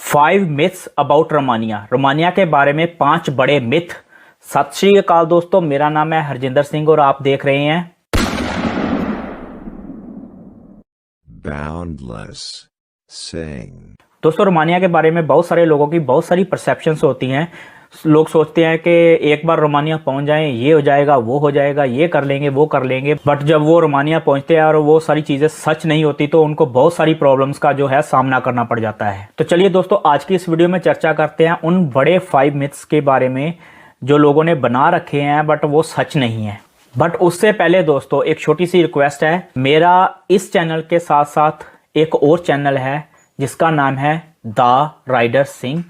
5 myths about Romania. Romania के बारे में 5 बड़े मिथ। सत श्री अकाल दोस्तों, मेरा नाम है हरजिंदर सिंह और आप देख रहे हैं Boundless Sing। दोस्तों, रोमानिया के बारे में बहुत सारे लोगों की बहुत सारी परसेप्शंस होती हैं। लोग सोचते हैं कि एक बार रोमानिया पहुंच जाएं, ये हो जाएगा, वो हो जाएगा, ये कर लेंगे, वो कर लेंगे। बट जब वो रोमानिया पहुंचते हैं और वो सारी चीज़ें सच नहीं होती तो उनको बहुत सारी प्रॉब्लम्स का जो है सामना करना पड़ जाता है। तो चलिए दोस्तों, आज की इस वीडियो में चर्चा करते हैं उन बड़े 5 मिथ्स के बारे में जो लोगों ने बना रखे हैं बट वो सच नहीं है। बट उससे पहले दोस्तों एक छोटी सी रिक्वेस्ट है। मेरा इस चैनल के साथ साथ एक और चैनल है जिसका नाम है द राइडर सिंह।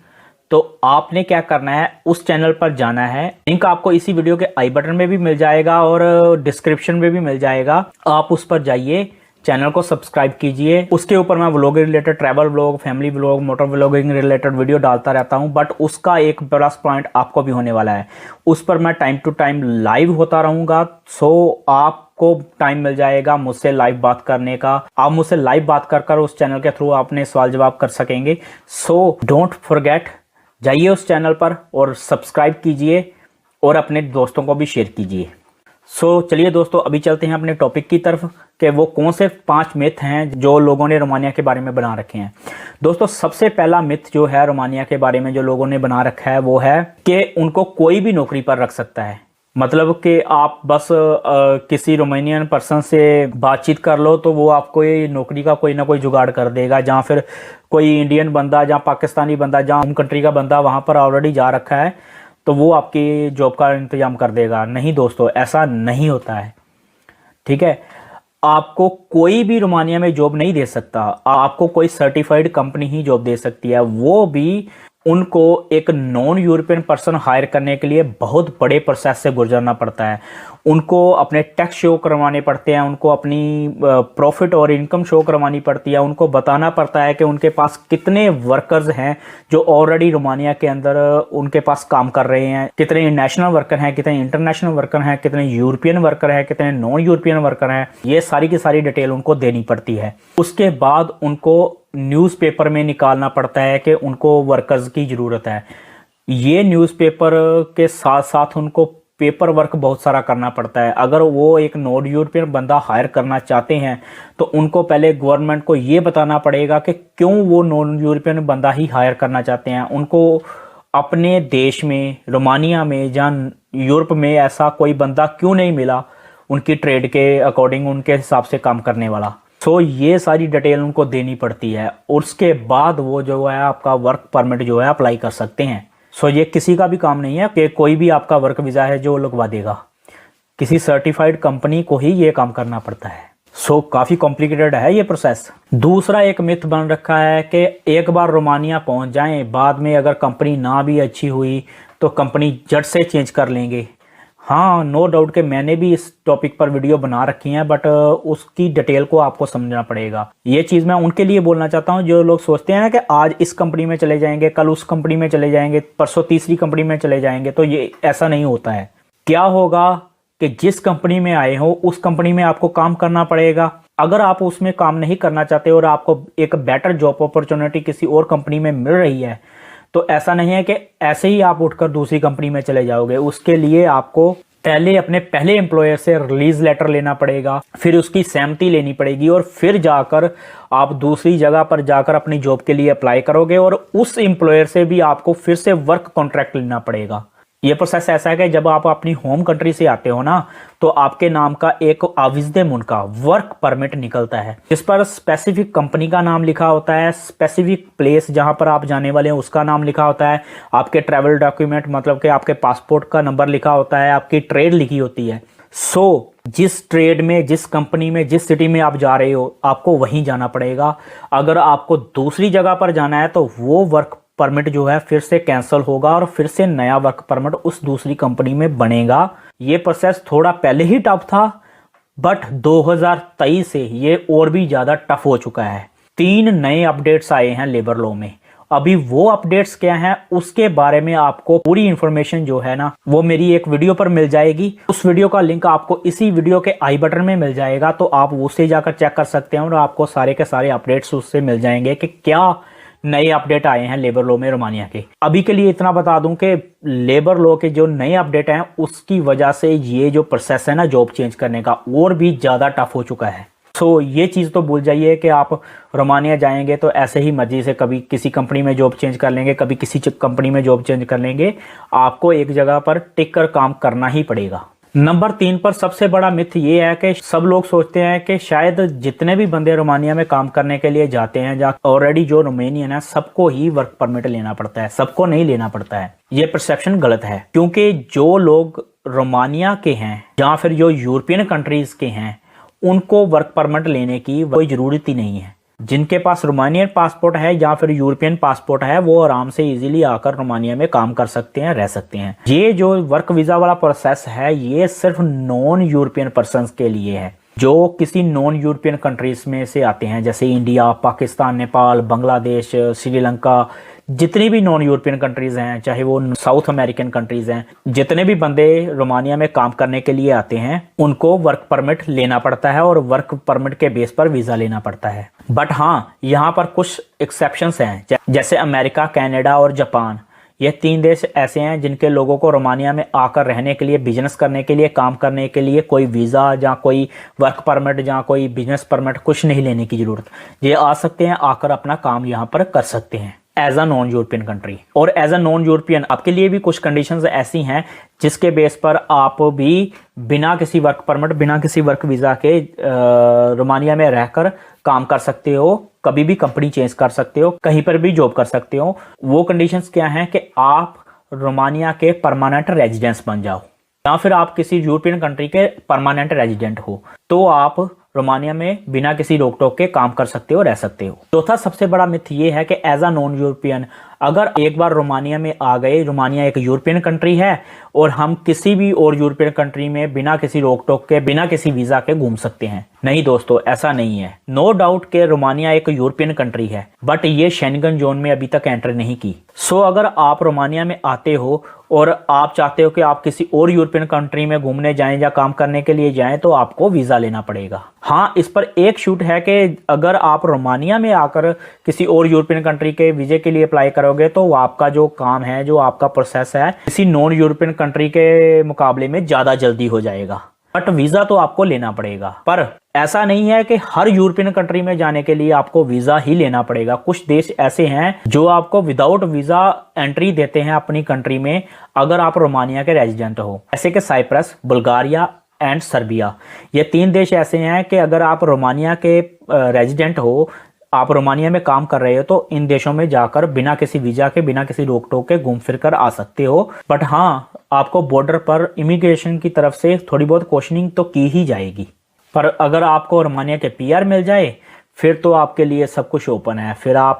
तो आपने क्या करना है, उस चैनल पर जाना है। लिंक आपको इसी वीडियो के आई बटन में भी मिल जाएगा और डिस्क्रिप्शन में भी मिल जाएगा। आप उस पर जाइए, चैनल को सब्सक्राइब कीजिए। उसके ऊपर मैं vlogging related, travel vlog, family vlog, motor vlogging related video डालता रहता हूं। बट उसका एक प्लस पॉइंट आपको भी होने वाला है, उस पर मैं टाइम टू टाइम लाइव होता रहूंगा। सो आपको टाइम मिल जाएगा मुझसे लाइव बात करने का। आप मुझसे लाइव बात कर उस चैनल के थ्रू अपने सवाल जवाब कर सकेंगे। सो डोंट फॉरगेट, जाइए उस चैनल पर और सब्सक्राइब कीजिए और अपने दोस्तों को भी शेयर कीजिए। सो चलिए दोस्तों, अभी चलते हैं अपने टॉपिक की तरफ कि वो कौन से 5 मिथ हैं जो लोगों ने रोमानिया के बारे में बना रखे हैं। दोस्तों, सबसे पहला मिथ जो है रोमानिया के बारे में जो लोगों ने बना रखा है वो है कि उनको कोई भी नौकरी पर रख सकता है। मतलब कि आप बस किसी रोमानियन पर्सन से बातचीत कर लो तो वो आपको ये नौकरी का कोई ना कोई जुगाड़ कर देगा। जहाँ फिर कोई इंडियन बंदा, जहाँ पाकिस्तानी बंदा, जहाँ होम कंट्री का बंदा वहाँ पर ऑलरेडी जा रखा है तो वो आपकी जॉब का इंतजाम कर देगा। नहीं दोस्तों, ऐसा नहीं होता है। ठीक है, आपको कोई भी रोमानिया में जॉब नहीं दे सकता। आपको कोई सर्टिफाइड कंपनी ही जॉब दे सकती है, वो भी उनको एक नॉन यूरोपियन पर्सन हायर करने के लिए बहुत बड़े प्रोसेस से गुजरना पड़ता है। उनको अपने टैक्स शो करवाने पड़ते हैं, उनको अपनी प्रॉफिट और इनकम शो करवानी पड़ती है। उनको बताना पड़ता है कि उनके पास कितने वर्कर्स हैं जो ऑलरेडी रोमानिया के अंदर उनके पास काम कर रहे हैं, कितने नेशनल वर्कर हैं, कितने इंटरनेशनल वर्कर हैं, कितने यूरोपियन वर्कर हैं, कितने नॉन यूरोपियन वर्कर हैं। ये सारी की सारी डिटेल उनको देनी पड़ती है। उसके बाद उनको न्यूज़पेपर में निकालना पड़ता है कि उनको वर्कर्स की ज़रूरत है। ये न्यूज़पेपर के साथ साथ उनको पेपर वर्क बहुत सारा करना पड़ता है। अगर वो एक नॉन यूरोपियन बंदा हायर करना चाहते हैं तो उनको पहले गवर्नमेंट को ये बताना पड़ेगा कि क्यों वो नॉन यूरोपियन बंदा ही हायर करना चाहते हैं। उनको अपने देश में, रोमानिया में, जहाँ यूरोप में ऐसा कोई बंदा क्यों नहीं मिला उनकी ट्रेड के अकॉर्डिंग, उनके हिसाब से काम करने वाला। सो ये सारी डिटेल उनको देनी पड़ती है और उसके बाद वो जो है आपका वर्क परमिट जो है अप्लाई कर सकते हैं। सो ये किसी का भी काम नहीं है कि कोई भी आपका वर्क वीज़ा है जो लगवा देगा। किसी सर्टिफाइड कंपनी को ही ये काम करना पड़ता है। सो काफ़ी कॉम्प्लिकेटेड है ये प्रोसेस। दूसरा एक मिथ बन रखा है कि एक बार रोमानिया पहुंच जाएं, बाद में अगर कंपनी ना भी अच्छी हुई तो कंपनी झट से चेंज कर लेंगे। हाँ, नो डाउट कि मैंने भी इस टॉपिक पर वीडियो बना रखी है, बट उसकी डिटेल को आपको समझना पड़ेगा। ये चीज़ मैं उनके लिए बोलना चाहता हूँ जो लोग सोचते हैं ना कि आज इस कंपनी में चले जाएंगे, कल उस कंपनी में चले जाएंगे, परसों तीसरी कंपनी में चले जाएंगे। तो ये ऐसा नहीं होता है। क्या होगा कि जिस कंपनी में आए हो उस कंपनी में आपको काम करना पड़ेगा। अगर आप उसमें काम नहीं करना चाहते और आपको एक बेटर जॉब अपॉर्चुनिटी किसी और कंपनी में मिल रही है तो ऐसा नहीं है कि ऐसे ही आप उठकर दूसरी कंपनी में चले जाओगे। उसके लिए आपको पहले अपने पहले एम्प्लॉयर से रिलीज लेटर लेना पड़ेगा, फिर उसकी सहमति लेनी पड़ेगी और फिर जाकर आप दूसरी जगह पर जाकर अपनी जॉब के लिए अप्लाई करोगे और उस एम्प्लॉयर से भी आपको फिर से वर्क कॉन्ट्रैक्ट लेना पड़ेगा। ये प्रोसेस ऐसा है कि जब आप अपनी होम कंट्री से आते हो ना तो आपके नाम का एक आविज़े मुनका वर्क परमिट निकलता है, जिस पर स्पेसिफिक कंपनी का नाम लिखा होता है, स्पेसिफिक प्लेस जहां पर आप जाने वाले हैं उसका नाम लिखा होता है, आपके ट्रैवल डॉक्यूमेंट मतलब कि आपके पासपोर्ट का नंबर लिखा होता है, आपकी ट्रेड लिखी होती है। सो जिस ट्रेड में, जिस कंपनी में, जिस सिटी में आप जा रहे हो आपको वहीं जाना पड़ेगा। अगर आपको दूसरी जगह पर जाना है तो वो वर्क परमिट जो है फिर से कैंसिल होगा और फिर से नया वर्क परमिट उस दूसरी कंपनी में बनेगा। ये प्रोसेस थोड़ा पहले ही टफ था बट 2023 से ये और भी ज़्यादा टफ हो चुका है। 3 नए अपडेट्स आए हैं लेबर लॉ में। अभी वो अपडेट्स क्या हैं उसके बारे में आपको पूरी इंफॉर्मेशन जो है ना वो मेरी एक वीडियो पर मिल जाएगी। उस वीडियो का लिंक आपको इसी वीडियो के आई बटन में मिल जाएगा, तो आप उससे जाकर चेक कर सकते हैं और आपको सारे के सारे अपडेट्स उससे मिल जाएंगे कि क्या नए अपडेट आए हैं लेबर लॉ में रोमानिया के। अभी के लिए इतना बता दूं कि लेबर लॉ के जो नए अपडेट हैं उसकी वजह से ये जो प्रोसेस है ना जॉब चेंज करने का और भी ज़्यादा टफ हो चुका है। सो ये चीज़ तो भूल जाइए कि आप रोमानिया जाएंगे तो ऐसे ही मर्जी से कभी किसी कंपनी में जॉब चेंज कर लेंगे, कभी किसी कंपनी में जॉब चेंज कर लेंगे। आपको एक जगह पर टिक कर काम करना ही पड़ेगा। नंबर 3 पर सबसे बड़ा मिथ ये है कि सब लोग सोचते हैं कि शायद जितने भी बंदे रोमानिया में काम करने के लिए जाते हैं, जहाँ ऑलरेडी जो रोमानियन है सबको ही वर्क परमिट लेना पड़ता है। सबको नहीं लेना पड़ता है। ये परसेप्शन गलत है, क्योंकि जो लोग रोमानिया के हैं या फिर जो यूरोपियन कंट्रीज के हैं उनको वर्क परमिट लेने की कोई जरूरत ही नहीं है। जिनके पास रोमानियन पासपोर्ट है या फिर यूरोपियन पासपोर्ट है वो आराम से इजीली आकर रोमानिया में काम कर सकते हैं, रह सकते हैं। ये जो वर्क वीजा वाला प्रोसेस है ये सिर्फ नॉन यूरोपियन पर्सन्स के लिए है जो किसी नॉन यूरोपियन कंट्रीज में से आते हैं, जैसे इंडिया, पाकिस्तान, नेपाल, बांग्लादेश, श्रीलंका, जितनी भी नॉन यूरोपियन कंट्रीज हैं, चाहे वो साउथ अमेरिकन कंट्रीज हैं, जितने भी बंदे रोमानिया में काम करने के लिए आते हैं उनको वर्क परमिट लेना पड़ता है और वर्क परमिट के बेस पर वीजा लेना पड़ता है। बट हाँ, यहाँ पर कुछ एक्सेप्शंस हैं, जैसे अमेरिका, कनाडा और जापान। ये 3 देश ऐसे हैं जिनके लोगों को रोमानिया में आकर रहने के लिए, बिजनेस करने के लिए, काम करने के लिए कोई वीज़ा या कोई वर्क परमिट या कोई बिजनेस परमिट कुछ नहीं लेने की ज़रूरत। ये आ सकते हैं, आकर अपना काम यहाँ पर कर सकते हैं as a non European country. और एज अ नॉन यूरोपियन आपके लिए भी कुछ कंडीशंस ऐसी हैं जिसके बेस पर आप भी बिना किसी वर्क परमिट, बिना किसी वर्क वीज़ा के रोमानिया में रहकर काम कर सकते हो, कभी भी कंपनी चेंज कर सकते हो, कहीं पर भी जॉब कर सकते हो। वो कंडीशंस क्या हैं कि आप रोमानिया के परमानेंट रेजिडेंस बन जाओ या फिर आप किसी यूरोपियन कंट्री के परमानेंट रेजिडेंट हो तो आप रोमानिया में बिना किसी रोक टोक के काम कर सकते हो, रह सकते हो। चौथा सबसे बड़ा मिथ ये है कि एज अ नॉन यूरोपियन अगर एक बार रोमानिया में आ गए, रोमानिया एक यूरोपियन कंट्री है और हम किसी भी और यूरोपियन कंट्री में बिना किसी रोक टोक के, बिना किसी वीजा के घूम सकते हैं। नहीं दोस्तों, ऐसा नहीं है। नो डाउट के रोमानिया एक यूरोपियन कंट्री है बट ये शेंगन जोन में अभी तक एंटर नहीं की। सो अगर आप रोमानिया में आते हो और आप चाहते हो कि आप किसी और यूरोपियन कंट्री में घूमने जाएं या काम करने के लिए जाएं तो आपको वीजा लेना पड़ेगा। हाँ, इस पर एक छूट है कि अगर आप रोमानिया में आकर किसी और यूरोपियन कंट्री के वीजे के लिए अप्लाई करोगे तो आपका जो काम है, जो आपका प्रोसेस है, किसी नॉन यूरोपियन कंट्री के मुकाबले में ज्यादा जल्दी हो जाएगा। बट वीजा तो आपको लेना पड़ेगा। पर ऐसा नहीं है कि हर यूरोपियन कंट्री में जाने के लिए आपको वीजा ही लेना पड़ेगा। कुछ देश ऐसे हैं जो आपको विदाउट वीजा एंट्री देते हैं अपनी कंट्री में अगर आप रोमानिया के रेजिडेंट हो, जैसे कि साइप्रस, बुल्गारिया एंड सर्बिया। ये 3 देश ऐसे हैं कि अगर आप रोमानिया के रेजिडेंट हो, आप रोमानिया में काम कर रहे हो तो इन देशों में जाकर बिना किसी वीजा के, बिना किसी रोक टोक के घूम फिर कर आ सकते हो। बट हाँ, आपको बॉर्डर पर इमिग्रेशन की तरफ से थोड़ी बहुत क्वेश्चनिंग तो की ही जाएगी। पर अगर आपको रोमानिया के पीआर मिल जाए फिर तो आपके लिए सब कुछ ओपन है। फिर आप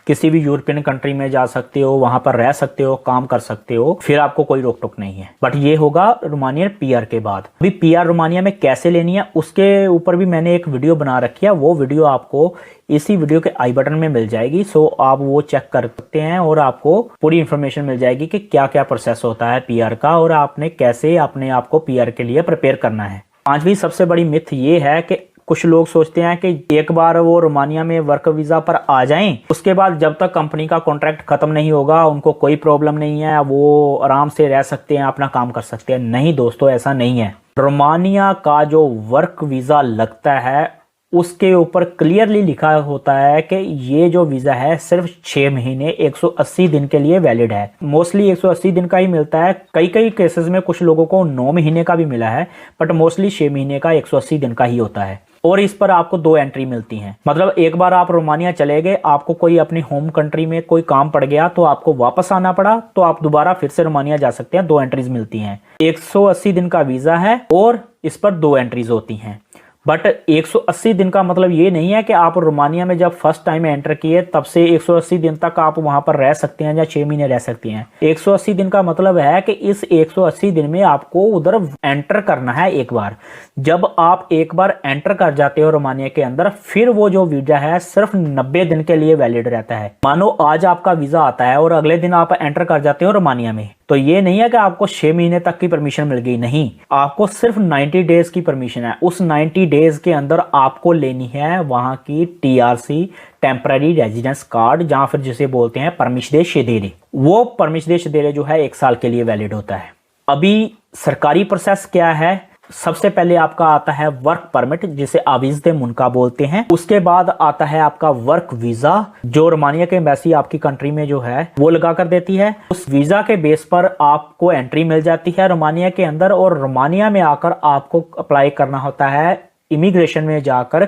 किसी भी यूरोपियन कंट्री में जा सकते हो, वहां पर रह सकते हो, काम कर सकते हो, फिर आपको कोई रोक टोक नहीं है। बट ये होगा रोमानियन पीआर के बाद। अभी पीआर रोमानिया में कैसे लेनी है उसके ऊपर भी मैंने एक वीडियो बना रखी है। वो वीडियो आपको इसी वीडियो के आई बटन में मिल जाएगी। सो आप वो चेक कर सकते हैं और आपको पूरी इंफॉर्मेशन मिल जाएगी कि क्या क्या प्रोसेस होता है पीआर का और आपने कैसे अपने आप को पीआर के लिए प्रिपेयर करना है। 5वीं सबसे बड़ी मिथ ये है कि कुछ लोग सोचते हैं कि एक बार वो रोमानिया में वर्क वीजा पर आ जाएं, उसके बाद जब तक कंपनी का कॉन्ट्रैक्ट खत्म नहीं होगा उनको कोई प्रॉब्लम नहीं है, वो आराम से रह सकते हैं, अपना काम कर सकते हैं। नहीं दोस्तों, ऐसा नहीं है। रोमानिया का जो वर्क वीजा लगता है उसके ऊपर क्लियरली लिखा होता है कि ये जो वीजा है सिर्फ 6 महीने 180 दिन के लिए वैलिड है। मोस्टली 180 दिन का ही मिलता है। कई केसेस में कुछ लोगों को 9 महीने का भी मिला है बट मोस्टली 6 महीने का 180 दिन का ही होता है। और इस पर आपको 2 एंट्री मिलती हैं। मतलब एक बार आप रोमानिया चले गए, आपको कोई अपनी होम कंट्री में कोई काम पड़ गया तो आपको वापस आना पड़ा तो आप दोबारा फिर से रोमानिया जा सकते हैं। 2 एंट्रीज मिलती हैं। 180 दिन का वीजा है और इस पर 2 एंट्रीज होती हैं। बट 180 दिन का मतलब ये नहीं है कि आप रोमानिया में जब फर्स्ट टाइम एंटर किए तब से 180 दिन तक आप वहां पर रह सकते हैं या 6 महीने रह सकते हैं। 180 दिन का मतलब है कि इस 180 दिन में आपको उधर एंटर करना है एक बार। जब आप एक बार एंटर कर जाते हो रोमानिया के अंदर, फिर वो जो वीजा है सिर्फ 90 दिन के लिए वैलिड रहता है। मानो आज आपका वीजा आता है और अगले दिन आप एंटर कर जाते हो रोमानिया में, तो ये नहीं है कि आपको 6 महीने तक की परमिशन मिल गई, नहीं, आपको सिर्फ 90 डेज की परमिशन है। उस 90 डेज के अंदर आपको लेनी है वहां की टीआरसी, टेम्पररी रेजिडेंस कार्ड, जहां फिर जिसे बोलते हैं परमिशदे शेदेरे। वो परमिशदे शेदेरे जो है 1 साल के लिए वैलिड होता है। अभी सरकारी प्रोसेस क्या है, सबसे पहले आपका आता है वर्क परमिट, जिसे आविज़ मुनका बोलते हैं। उसके बाद आता है आपका वर्क वीजा, जो रोमानिया के एम्बेसी आपकी कंट्री में जो है वो लगा कर देती है। उस वीजा के बेस पर आपको एंट्री मिल जाती है रोमानिया के अंदर, और रोमानिया में आकर आपको अप्लाई करना होता है इमिग्रेशन में जाकर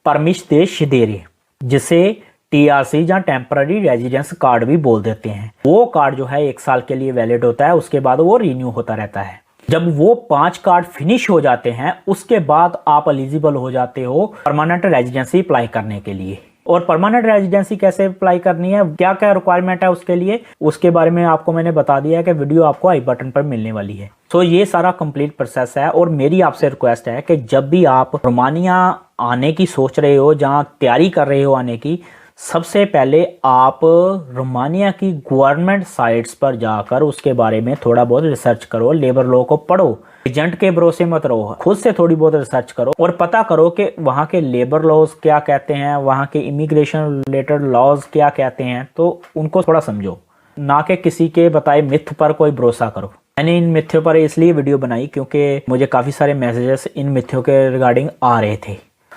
परमिशदे शेदेरे, जिसे टीआरसी या टेम्पररी रेजिडेंस कार्ड भी बोल देते हैं। वो कार्ड जो है 1 साल के लिए वैलिड होता है, उसके बाद वो रिन्यू होता रहता है। जब वो 5 कार्ड फिनिश हो जाते हैं उसके बाद आप एलिजिबल हो जाते हो परमानेंट रेजिडेंसी अप्लाई करने के लिए। और परमानेंट रेजिडेंसी कैसे अप्लाई करनी है, क्या क्या रिक्वायरमेंट है उसके लिए, उसके बारे में आपको मैंने बता दिया है कि वीडियो आपको आई बटन पर मिलने वाली है। तो ये सारा कंप्लीट प्रोसेस है। और मेरी आपसे रिक्वेस्ट है कि जब भी आप रोमानिया आने की सोच रहे हो, जहाँ तैयारी कर रहे हो आने की, सबसे पहले आप रोमानिया की गवर्नमेंट साइट्स पर जाकर उसके बारे में थोड़ा बहुत रिसर्च करो, लेबर लॉ को पढ़ो, एजेंट के भरोसे मत रहो, खुद से थोड़ी बहुत रिसर्च करो और पता करो कि वहाँ के लेबर लॉज क्या कहते हैं, वहाँ के इमिग्रेशन रिलेटेड लॉज क्या कहते हैं, तो उनको थोड़ा समझो, ना कि किसी के बताए मिथ पर कोई भरोसा करो। मैंने इन मिथ्यों पर इसलिए वीडियो बनाई क्योंकि मुझे काफ़ी सारे मैसेजेस इन मिथ्यों के रिगार्डिंग आ रहे थे।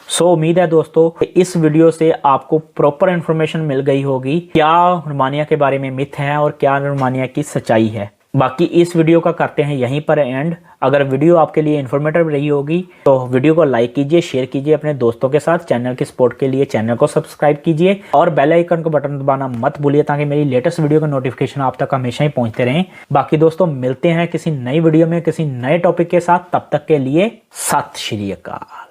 सो उम्मीद है दोस्तों इस वीडियो से आपको प्रॉपर इन्फॉर्मेशन मिल गई होगी, क्या रोमानिया के बारे में मिथ है और क्या रोमानिया की सच्चाई है। बाकी इस वीडियो का करते हैं यहीं पर एंड। अगर वीडियो आपके लिए इन्फॉर्मेटिव रही होगी तो वीडियो को लाइक कीजिए, शेयर कीजिए अपने दोस्तों के साथ। चैनल की सपोर्ट के लिए चैनल को सब्सक्राइब कीजिए और बेल आइकन को बटन दबाना मत भूलिए, ताकि मेरी लेटेस्ट वीडियो का नोटिफिकेशन आप तक हमेशा ही पहुंचते रहें। बाकी दोस्तों मिलते हैं किसी नई वीडियो में किसी नए टॉपिक के साथ, तब तक के लिए सत श्री अकाल।